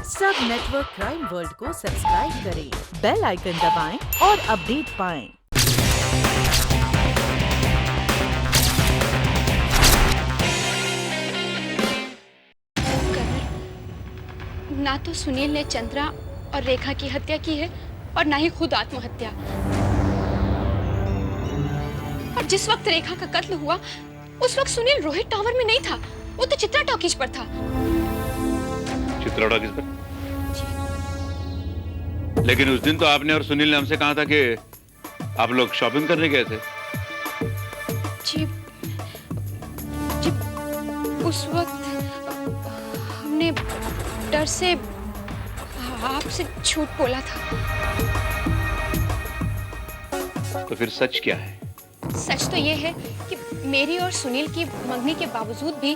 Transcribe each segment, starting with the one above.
सब network crime world को subscribe करें, बेल आइकन दबाएं और अपडेट पाएं। ना तो सुनील ने चंद्रा और रेखा की हत्या की है और ना ही खुद आत्महत्या। और जिस वक्त रेखा का कत्ल हुआ उस वक्त सुनील रोहित टावर में नहीं था, वो तो चित्रा टॉकीज पर था। चित्रा टॉकीज पर? लेकिन उस दिन तो आपने और सुनील ने हमसे कहा था कि आप लोग शॉपिंग करने गए थे। जी, जी उस वक्त हमने डर से आपसे झूठ बोला था। तो फिर सच क्या है? सच तो ये है कि मेरी और सुनील की मंगनी के बावजूद भी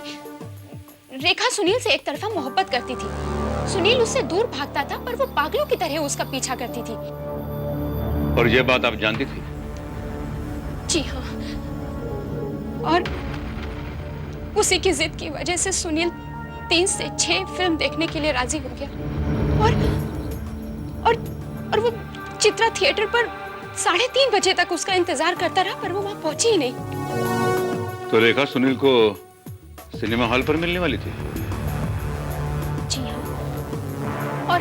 रेखा सुनील से एक तरफा मोहब्बत करती थी। सुनील उससे दूर भागता था पर वो पागलों की तरह उसका पीछा करती थी। और ये बात आप जानती थी? जी हाँ, और उसी की जिद की वजह से सुनील 3 से 6 फिल्म देखने के लिए राजी हो गया। और वो चित्रा थिएटर पर 3:30 बजे तक उसका इंतजार करता रहा पर वो वहां पहुंची ही नहीं। तो रेखा सुनील को सिनेमा हॉल पर मिलने वाली थी? जी हाँ, और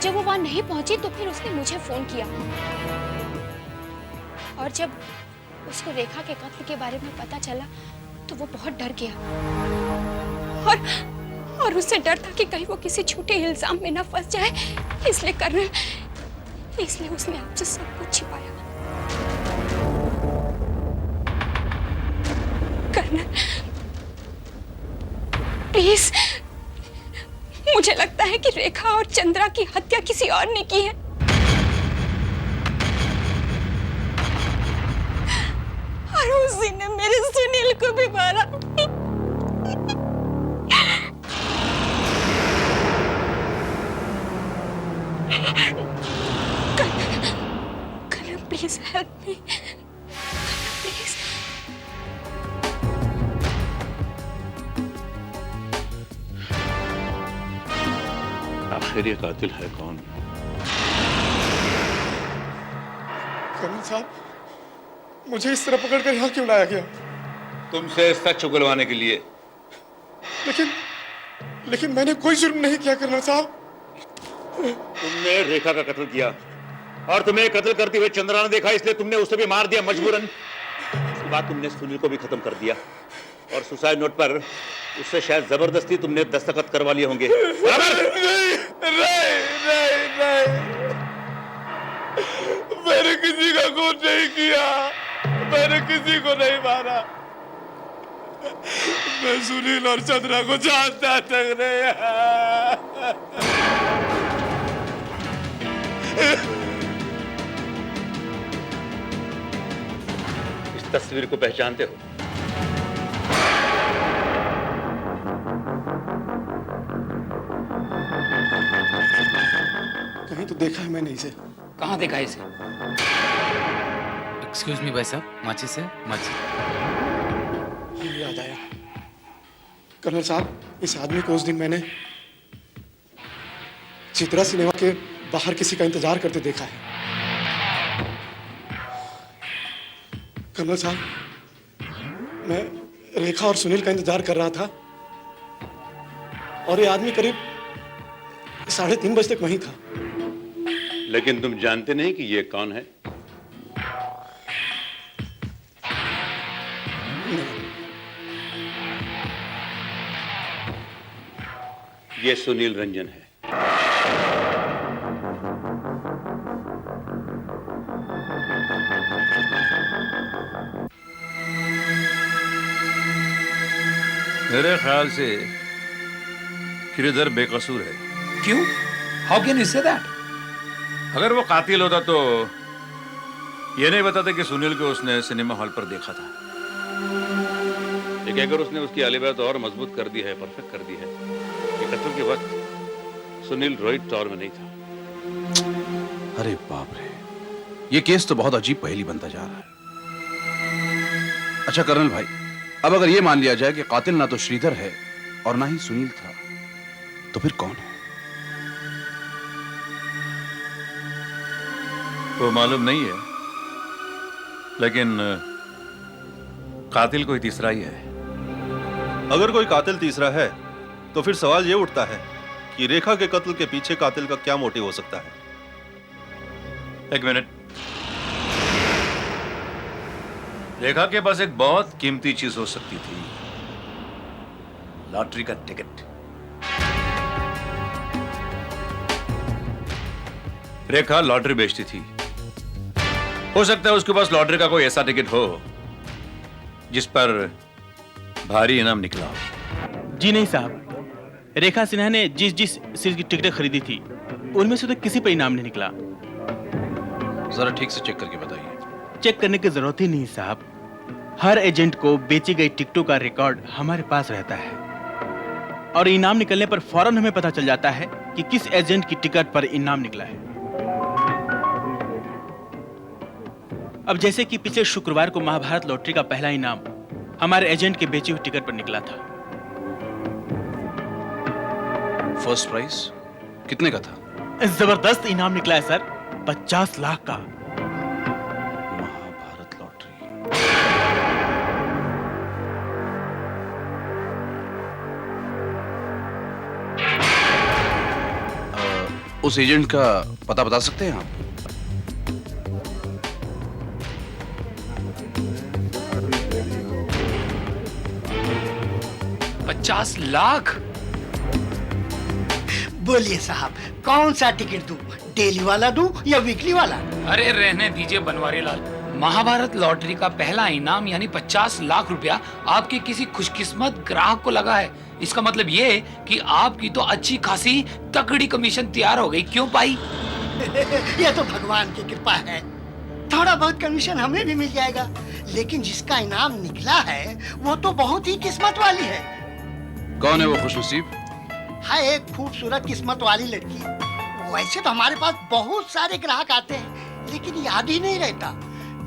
जब वो वहां नहीं पहुंची तो फिर उसने मुझे फोन किया। और जब उसको रेखा के कत्ल के बारे में पता चला तो वो बहुत डर गया। और उससे डर था कि कहीं वो किसी झूठे इल्जाम में न फंस जाए, इसलिए उसने आपसे सब कुछ छिपाया। कर्नल, प्लीज, मुझे लगता है कि रेखा और चंद्रा की हत्या किसी और ने की है। और उसी ने मेरे सुनील को भी मारा। Colonel, please help me, please. आखिर ये कातिल है कौन? कर्नल साहब, मुझे इस तरह पकड़कर यहाँ क्यों लाया गया? तुमसे सच उगलवाने के लिए। लेकिन मैंने कोई जुर्म नहीं किया कर्नल साहब। तुमने रेखा का कत्ल किया और तुम्हें कत्ल करते हुए चंद्रा ने देखा, इसलिए तुमने उसे भी मार दिया मजबूरन। उसके बाद तुमने सुनील को भी खत्म कर दिया और सुसाइड नोट पर उससे शायद जबरदस्ती तुमने दस्तखत करवा लिए होंगे। नहीं, मैंने किसी का खून नहीं किया, मैंने किसी को नहीं मारा। मैं सुनील और चंद्रा को जानता तक नहीं। इस तस्वीर को पहचानते हो? कहीं तो देखा है मैंने इसे। कहाँ देखा है इसे? एक्सक्यूज मी भाई साहब, माचिस है? माचिस। याद आया कर्नल साहब, इस आदमी को उस दिन मैंने चित्रा सिनेमा के बाहर किसी का इंतजार करते देखा है। कर्नल साहब, मैं रेखा और सुनील का इंतजार कर रहा था और ये आदमी करीब 3:30 बजे तक वहीं था। लेकिन तुम जानते नहीं कि ये कौन है? ये सुनील रंजन है। मेरे ख्याल से श्रीधर बेकसूर है। क्यों? How can you say that? अगर वो कातिल होता तो ये नहीं बताता कि सुनील को उसने सिनेमा हॉल पर देखा था। लेकिन अगर उसने उसकी आलिबा तो और मजबूत कर दी है, परफेक्ट कर दी है कि कत्ल के वक्त सुनील रोहित टावर में नहीं था। अरे बाप रे, ये केस तो बहुत अजीब पहेली बनता जा रहा है। अच्छा कर्नल भाई, अब अगर ये मान लिया जाए कि कातिल ना तो श्रीधर है और ना ही सुनील था, तो फिर कौन है? वो मालूम नहीं है, लेकिन कातिल कोई तीसरा ही है। अगर कोई कातिल तीसरा है तो फिर सवाल ये उठता है कि रेखा के कत्ल के पीछे कातिल का क्या मोटिव हो सकता है। एक मिनट, रेखा के पास एक बहुत कीमती चीज हो सकती थी, लॉटरी का टिकट। रेखा लॉटरी बेचती थी, हो सकता है उसके पास लॉटरी का कोई ऐसा टिकट हो जिस पर भारी इनाम निकला हो। जी नहीं साहब, रेखा सिन्हा ने जिस जिस सीट की टिकटें खरीदी थी उनमें से तो किसी पर इनाम नहीं निकला। जरा ठीक से चेक करके बताइए। चेक करने की जरूरत ही नहीं साहब, हर एजेंट को बेची गई टिकटों का रिकॉर्ड हमारे पास रहता है और इनाम निकलने पर फौरन हमें पता चल जाता है कि किस एजेंट की टिकट पर इनाम निकला है। अब जैसे कि पिछले शुक्रवार को महाभारत लॉटरी का पहला इनाम हमारे एजेंट के बेची हुई टिकट पर निकला था। फर्स्ट प्राइज कितने का था? जबरदस्त इनाम निकला है सर, 50 लाख का। महाभारत लॉटरी। उस एजेंट का पता बता सकते हैं आप? 50 लाख? बोलिए साहब, कौन सा टिकट दूं? डेली वाला दूं या वीकली वाला? अरे रहने दीजिए बनवारी लाल, महाभारत लॉटरी का पहला इनाम यानी 50 लाख रुपया आपके किसी खुशकिस्मत ग्राहक को लगा है। इसका मतलब ये कि आपकी तो अच्छी खासी तगड़ी कमीशन तैयार हो गई। क्यों पाई? ये तो भगवान की कृपा है, थोड़ा बहुत कमीशन हमें भी मिल जाएगा, लेकिन जिसका इनाम निकला है वो तो बहुत ही किस्मत वाली है। कौन है वो खुशनसीब? है एक खूबसूरत किस्मत वाली लड़की। वैसे तो हमारे पास बहुत सारे ग्राहक आते हैं लेकिन याद ही नहीं रहता,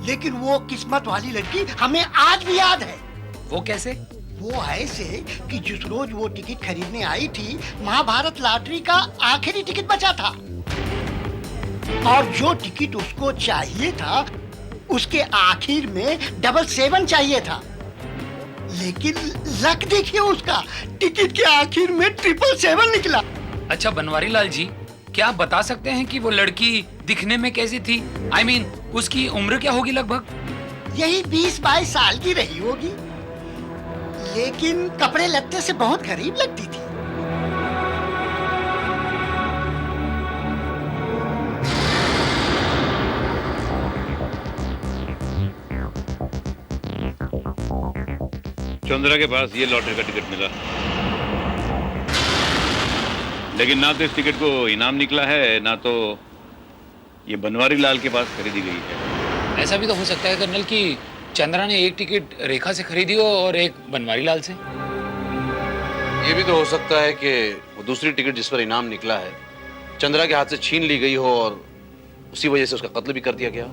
लेकिन वो किस्मत वाली लड़की हमें आज भी याद है। वो कैसे? वो ऐसे कि जिस रोज वो टिकट खरीदने आई थी, महाभारत लॉटरी का आखिरी टिकट बचा था और जो टिकट उसको चाहिए था उसके आखिर में 777 चाहिए था, लेकिन लक देखिए उसका, टिकट के आखिर में 777 निकला। अच्छा बनवारी लाल जी, क्या आप बता सकते हैं कि वो लड़की दिखने में कैसी थी? I mean, उसकी उम्र क्या होगी लगभग? यही 20-22 साल की रही होगी, लेकिन कपड़े लत्ते से बहुत गरीब लगती थी। चंद्रा के पास ये लॉटरी का टिकट मिला, लेकिन ना तो इस टिकट को इनाम निकला है, ना तो ये बनवारी लाल के पास खरीदी गई है। ऐसा भी तो हो सकता है कर्नल कि चंद्रा ने एक टिकट रेखा से खरीदी हो और एक बनवारी लाल से। ये भी तो हो सकता है कि वो दूसरी टिकट जिस पर इनाम निकला है चंद्रा के हाथ से छीन ली गई हो और उसी वजह से उसका कत्ल भी कर दिया गया।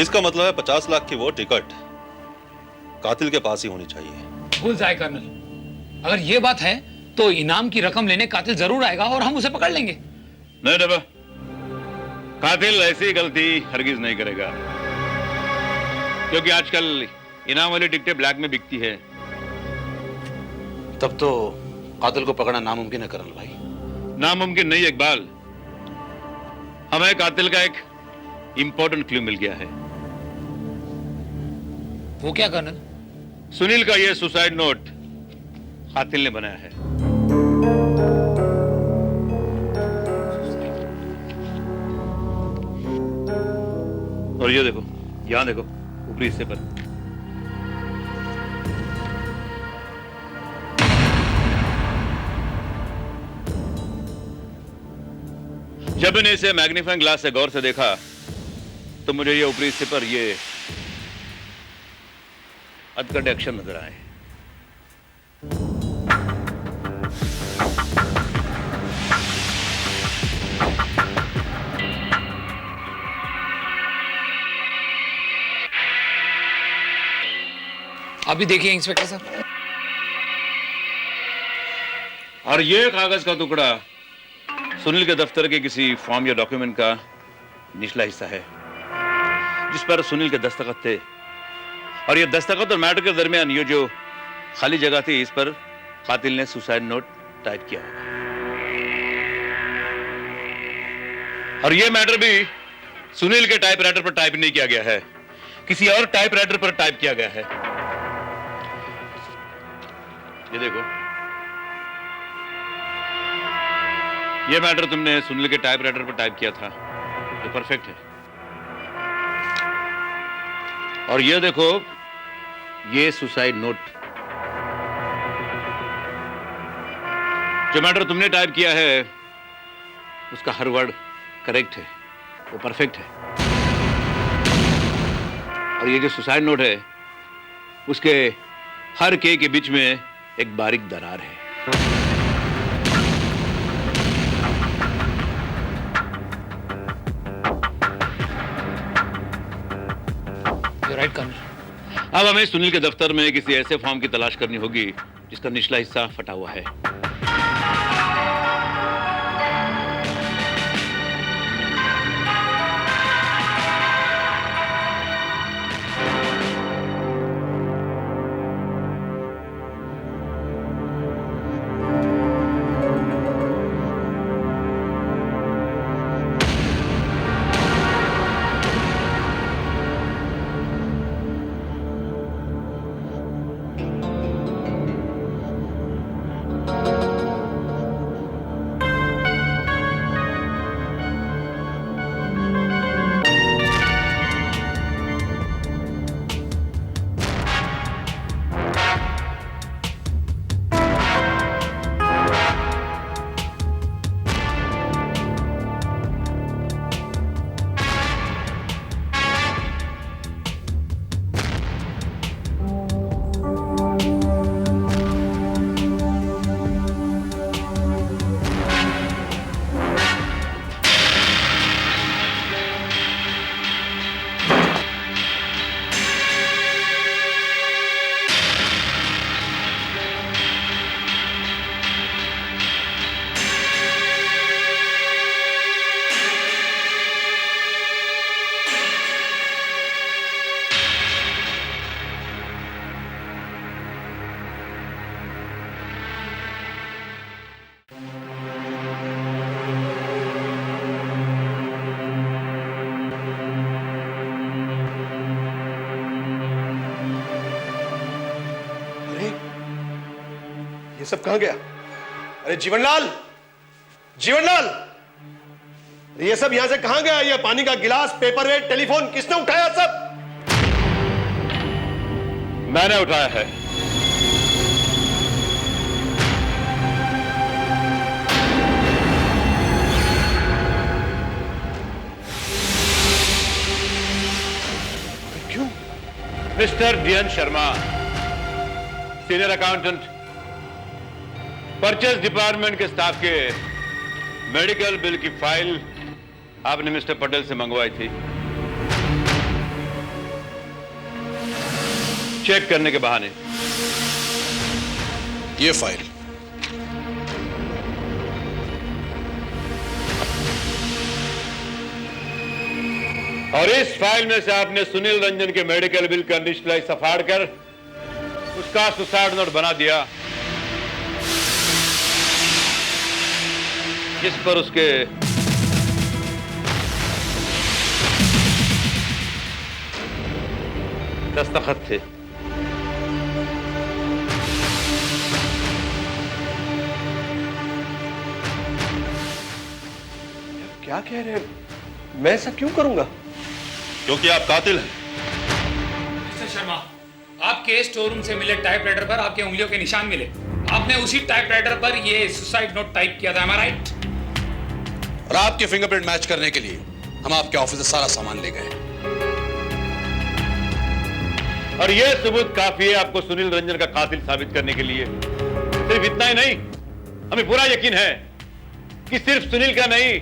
इसका मतलब है 50 लाख की वो टिकट कातिल के पास ही होनी चाहिए। भूल जाए कर्नल, अगर ये बात है तो इनाम की रकम लेने कातिल जरूर आएगा और हम उसे पकड़ लेंगे। नहीं डबा, कातिल ऐसी गलती हरगिज नहीं करेगा, क्योंकि आजकल इनाम वाली टिकटें ब्लैक में बिकती है। तब तो कातिल को पकड़ना नामुमकिन है कर्नल भाई। नामुमकिन नहीं इकबाल, हमें कातिल का एक इंपॉर्टेंट क्लू मिल गया है। वो क्या कर्नल? सुनील का ये सुसाइड नोट कातिल ने बनाया है। और ये देखो, यहां देखो, ऊपरी हिस्से पर। जब मैंने इसे मैग्नीफाइंग ग्लास से गौर से देखा तो मुझे ये ऊपरी हिस्से पर ये अदकट अक्षर नजर आए। अभी देखिए इंस्पेक्टर साहब। और ये कागज का टुकड़ा सुनील के दफ्तर के किसी फॉर्म या डॉक्यूमेंट का निचला हिस्सा है जिस पर सुनील के दस्तखत थे, और ये दस्तखत और मैटर के दरमियान ये जो खाली जगह थी, इस पर कातिल ने सुसाइड नोट टाइप किया होगा। और ये मैटर भी सुनील के टाइपराइटर पर टाइप नहीं किया गया है, किसी और टाइपराइटर पर टाइप किया गया है। ये देखो, ये मैटर तुमने सुनील के टाइपराइटर पर टाइप किया था, ये परफेक्ट है। और ये देखो, ये सुसाइड नोट, जो मैटर तुमने टाइप किया है उसका हर वर्ड करेक्ट है, वो परफेक्ट है। और ये जो सुसाइड नोट है उसके हर के बीच में एक बारीक दरार है। Right colonel. अब हमें सुनील के दफ्तर में किसी ऐसे फॉर्म की तलाश करनी होगी जिसका निचला हिस्सा फटा हुआ है। ये सब कहां गया? अरे जीवनलाल, जीवनलाल, ये सब यहां से कहां गया? ये पानी का गिलास, पेपरवेट, टेलीफोन किसने उठाया सब? मैंने उठाया है। क्यों? Mister DN Sharma, senior accountant, purchase department के स्टाफ के मेडिकल बिल की फाइल आपने मिस्टर पटेल से मंगवाई थी चेक करने के बहाने। ये फाइल और इस फाइल में से आपने सुनील रंजन के मेडिकल बिल का निचला हिस्सा फाड़कर उसका सुसाइड नोट बना दिया, जिस पर उसके दस्तखत थे। क्या कह रहे हैं? मैं ऐसा क्यों करूंगा? क्योंकि आप कातिल हैं। मिस्टर शर्मा, आपके स्टोर रूम से मिले टाइपराइटर पर आपके उंगलियों के निशान मिले। आपने उसी टाइपराइटर पर ये सुसाइड नोट टाइप किया था, am I right? और आपके फिंगरप्रिंट मैच करने के लिए हम आपके ऑफिस से सारा सामान ले गए। और यह सबूत काफी है आपको सुनील रंजन का कातिल साबित करने के लिए। सिर्फ इतना ही नहीं, हमें पूरा यकीन है कि सिर्फ सुनील का नहीं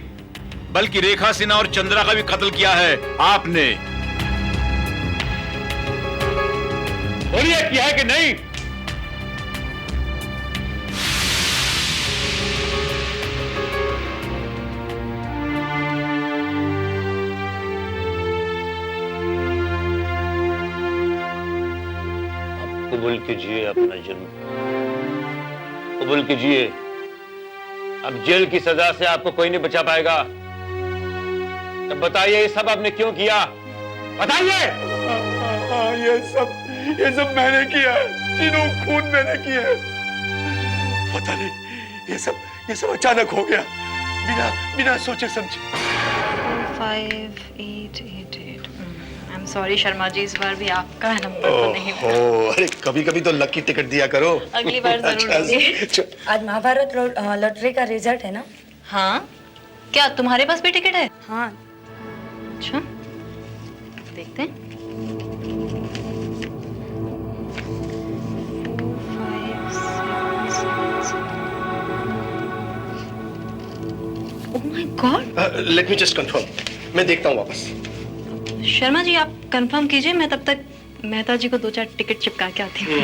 बल्कि रेखा सिन्हा और चंद्रा का भी कत्ल किया है आपने। बोलिए, किया है कि नहीं? कबूल कीजिए अपना जुर्म, कबूल कीजिए। अब जेल की सजा से आपको कोई नहीं बचा पाएगा। तब बताइए ये सब आपने क्यों किया, बताइए। ये सब मैंने किया है, तीनों खून मैंने किए हैं। पता नहीं, ये सब अचानक हो गया, बिना सोचे समझे। 5888। I am sorry Sharma ji, इस बार भी आपका नंबर तो नहीं हुआ। अरे कभी कभी तो लकी टिकट दिया करो। अगली बार जरूर देंगे। आज महाभारत लॉटरी का रिजल्ट है ना? हाँ, क्या तुम्हारे पास भी टिकट है? हाँ। अच्छा, देखते हैं। 5, 6, 7। Oh my God. Let me just confirm, मैं देखता हूँ वापस। शर्मा जी आप कंफर्म कीजिए, मैं तब तक मेहता जी को 2-4 टिकट चिपका के आती हूँ।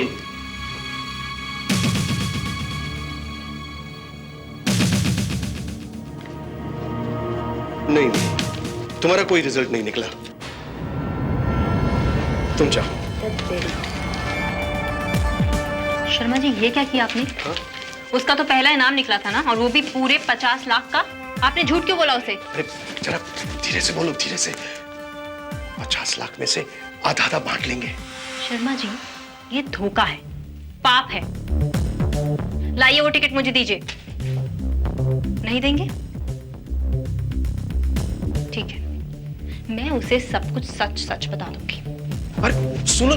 नहीं, तुम्हारा कोई रिजल्ट नहीं निकला। तुम जाओ। शर्मा जी ये क्या किया आपने? हाँ? उसका तो पहला इनाम निकला था ना, और वो भी पूरे 50 लाख का। आपने झूठ क्यों बोला उसे? अरे जरा धीरे से बोलो, धीरे से। 50 लाख में से आधा आधा बांट लेंगे। शर्मा जी ये धोखा है, पाप है। लाइए वो टिकट मुझे दीजिए। नहीं देंगे? ठीक है, मैं उसे सब कुछ सच सच बता दूंगी। अरे सुनो,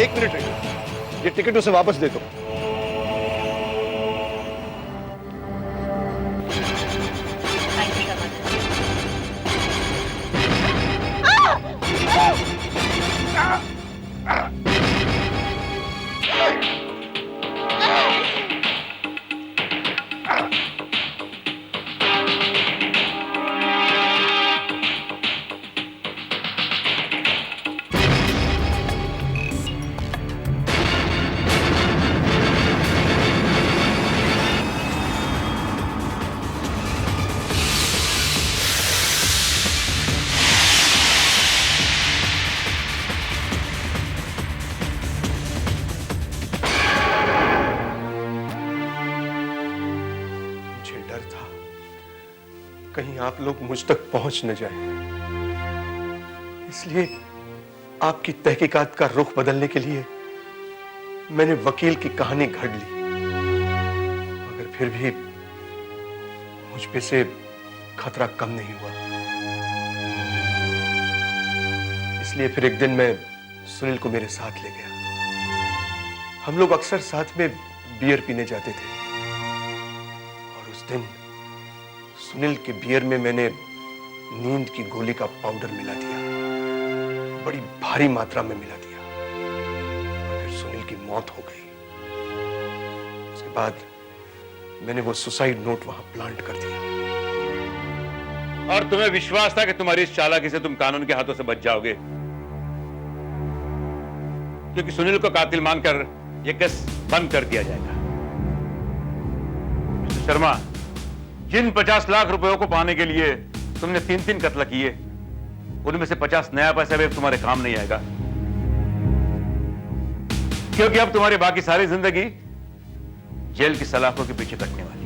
एक मिनट ये टिकट उसे वापस दे दो। Thank you Sharma ji. कहीं आप लोग मुझ तक पहुंच न जाए, इसलिए आपकी तहकीकात का रुख बदलने के लिए मैंने वकील की कहानी घड़ ली। मगर फिर भी मुझ पे से खतरा कम नहीं हुआ। इसलिए फिर एक दिन मैं सुनील को मेरे साथ ले गया। हम लोग अक्सर साथ में बियर पीने जाते थे, और उस दिन सुनील के बियर में मैंने नींद की गोली का पाउडर मिला दिया, बड़ी भारी मात्रा में मिला दिया, और फिर सुनील की मौत हो गई। उसके बाद मैंने वो सुसाइड नोट वहां प्लांट कर दिया। और तुम्हें विश्वास था कि तुम्हारी इस चालाकी से तुम कानून के हाथों से बच जाओगे, क्योंकि सुनील को कातिल मानकर यह केस बंद कर दिया जाएगा। मिस्टर शर्मा, जिन 50 लाख रुपयों को पाने के लिए तुमने 3 कत्ल किए, उनमें से 50 नया पैसा भी अब तुम्हारे काम नहीं आएगा, क्योंकि अब तुम्हारी बाकी सारी जिंदगी जेल की सलाखों के पीछे कटने वाली।